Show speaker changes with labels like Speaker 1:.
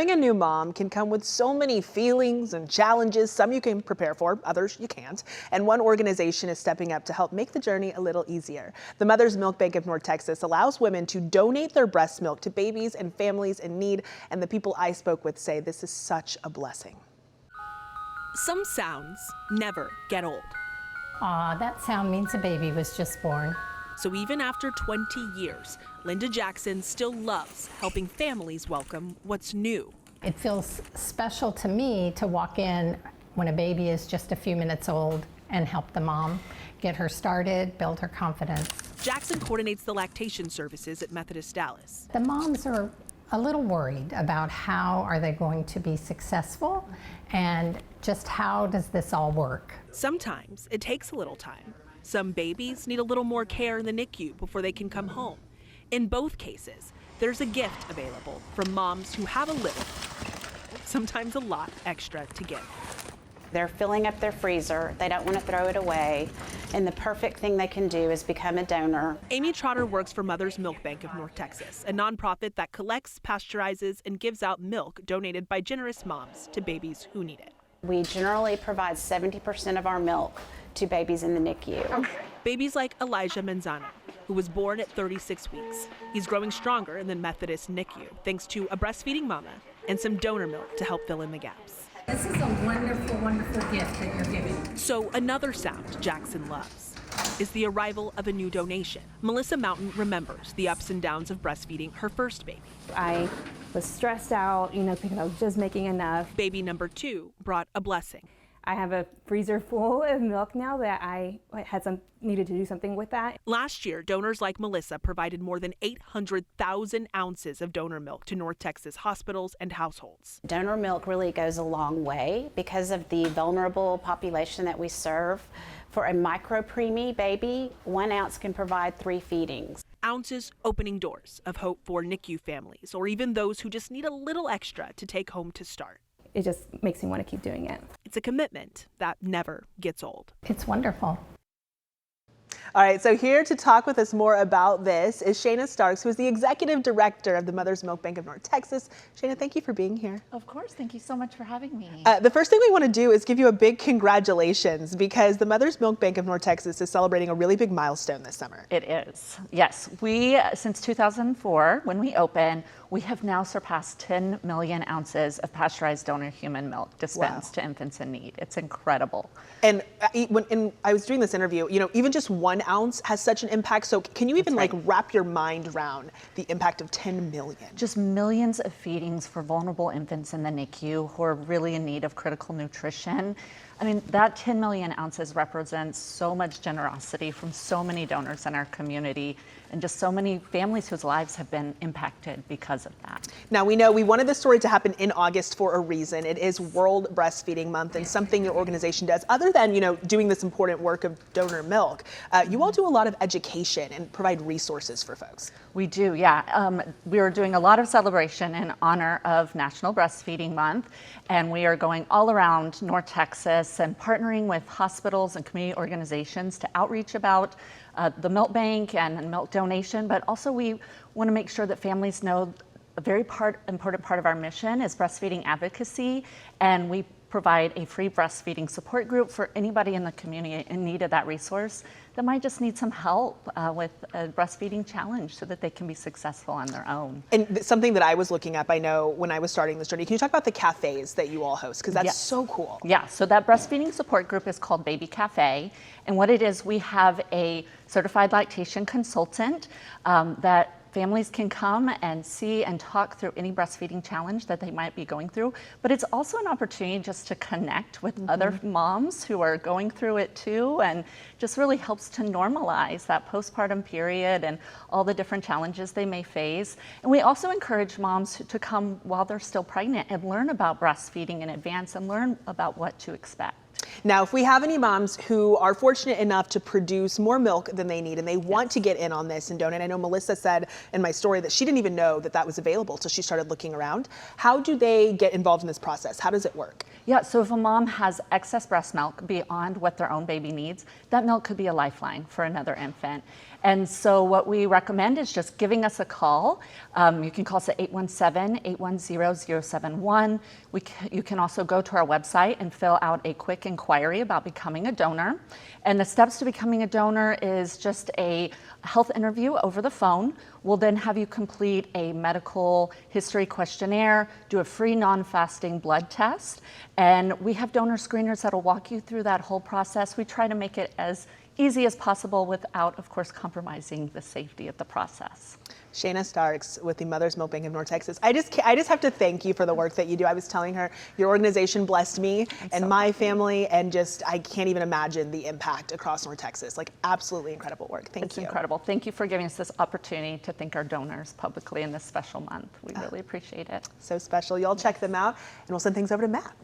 Speaker 1: Being a new mom can come with so many feelings and challenges. Some you can prepare for, others you can't. And one organization is stepping up to help make the journey a little easier. The Mother's Milk Bank of North Texas allows women to donate their breast milk to babies and families in need. And the people I spoke with say this is such a blessing.
Speaker 2: Some sounds never get old.
Speaker 3: Aw, that sound means a baby was just born.
Speaker 2: So even after 20 years, Linda Jackson still loves helping families welcome what's new.
Speaker 3: It feels special to me to walk in when a baby is just a few minutes old and help the mom get her started, build her confidence.
Speaker 2: Jackson coordinates the lactation services at Methodist Dallas.
Speaker 3: The moms are a little worried about how are they going to be successful and just how does this all work.
Speaker 2: Sometimes it takes a little time. Some babies need a little more care in the NICU before they can come home. In both cases, there's a gift available from moms who have a little, sometimes a lot extra to give.
Speaker 4: They're filling up their freezer. They don't want to throw it away. And the perfect thing they can do is become a donor.
Speaker 2: Amy Trotter works for Mother's Milk Bank of North Texas, a nonprofit that collects, pasteurizes, and gives out milk donated by generous moms to babies who need it.
Speaker 4: We generally provide 70% of our milk to babies in the NICU.
Speaker 2: Babies like Elijah Manzano, who was born at 36 weeks. He's growing stronger in the Methodist NICU thanks to a breastfeeding mama and some donor milk to help fill in the gaps.
Speaker 3: This is a wonderful, wonderful gift that you're giving.
Speaker 2: So another sound Jackson loves is the arrival of a new donation. Melissa Mountain remembers the ups and downs of breastfeeding her first baby.
Speaker 5: I was stressed out, thinking I was just making enough.
Speaker 2: Baby number 2 brought a blessing.
Speaker 5: I have a freezer full of milk now that I needed to do something with that.
Speaker 2: Last year, donors like Melissa provided more than 800,000 ounces of donor milk to North Texas hospitals and households.
Speaker 4: Donor milk really goes a long way because of the vulnerable population that we serve. For a micro-preemie baby, 1 ounce can provide 3 feedings.
Speaker 2: Ounces opening doors of hope for NICU families or even those who just need a little extra to take home to start.
Speaker 5: It just makes me want to keep doing it.
Speaker 2: It's a commitment that never gets old.
Speaker 3: It's wonderful.
Speaker 1: All right, so here to talk with us more about this is Shayna Starks, who is the executive director of the Mother's Milk Bank of North Texas. Shayna, thank you for being here.
Speaker 6: Of course, thank you so much for having me.
Speaker 1: The first thing we want to do is give you a big congratulations because the Mother's Milk Bank of North Texas is celebrating a really big milestone this summer.
Speaker 6: It is, yes. We, since 2004, when we opened, we have now surpassed 10 million ounces of pasteurized donor human milk dispensed to infants in need. It's incredible.
Speaker 1: And when I was doing this interview, even just 1 ounce has such an impact. So can you even wrap your mind around the impact of 10 million?
Speaker 6: Just millions of feedings for vulnerable infants in the NICU who are really in need of critical nutrition. I mean, that 10 million ounces represents so much generosity from so many donors in our community and just so many families whose lives have been impacted because of that.
Speaker 1: Now, we know we wanted this story to happen in August for a reason. It is World Breastfeeding Month and something your organization does. Other than, doing this important work of donor milk, you all do a lot of education and provide resources for folks.
Speaker 6: We do, yeah. We are doing a lot of celebration in honor of National Breastfeeding Month, and we are going all around North Texas and partnering with hospitals and community organizations to outreach about the milk bank and milk donation, but also we want to make sure that families know a very important part of our mission is breastfeeding advocacy, and we provide a free breastfeeding support group for anybody in the community in need of that resource that might just need some help with a breastfeeding challenge so that they can be successful on their own.
Speaker 1: And something that I was looking up, I know when I was starting this journey, can you talk about the cafes that you all host? Because that's so cool.
Speaker 6: Yeah, so that breastfeeding support group is called Baby Cafe. And what it is, we have a certified lactation consultant that families can come and see and talk through any breastfeeding challenge that they might be going through. But it's also an opportunity just to connect with other moms who are going through it too, and just really helps to normalize that postpartum period and all the different challenges they may face. And we also encourage moms to come while they're still pregnant and learn about breastfeeding in advance and learn about what to expect.
Speaker 1: Now, if we have any moms who are fortunate enough to produce more milk than they need and they want to get in on this and donate, I know Melissa said in my story that she didn't even know that that was available till she started looking around. How do they get involved in this process? How does it work?
Speaker 6: Yeah, so if a mom has excess breast milk beyond what their own baby needs, that milk could be a lifeline for another infant. And so what we recommend is just giving us a call. You can call us at 817-810-071. You can also go to our website and fill out a quick inquiry about becoming a donor. And the steps to becoming a donor is just a health interview over the phone. We'll then have you complete a medical history questionnaire, do a free non-fasting blood test, and we have donor screeners that'll walk you through that whole process. We try to make it as easy as possible without, of course, compromising the safety of the process.
Speaker 1: Shayna Starks with the Mother's Milk Bank of North Texas. I just have to thank you for the work that you do. I was telling her your organization blessed me and my family, and just I can't even imagine the impact across North Texas. Like, absolutely incredible work. Thank you.
Speaker 6: It's incredible. Thank you for giving us this opportunity to thank our donors publicly in this special month. We really appreciate it.
Speaker 1: So special. Y'all check them out, and we'll send things over to Matt.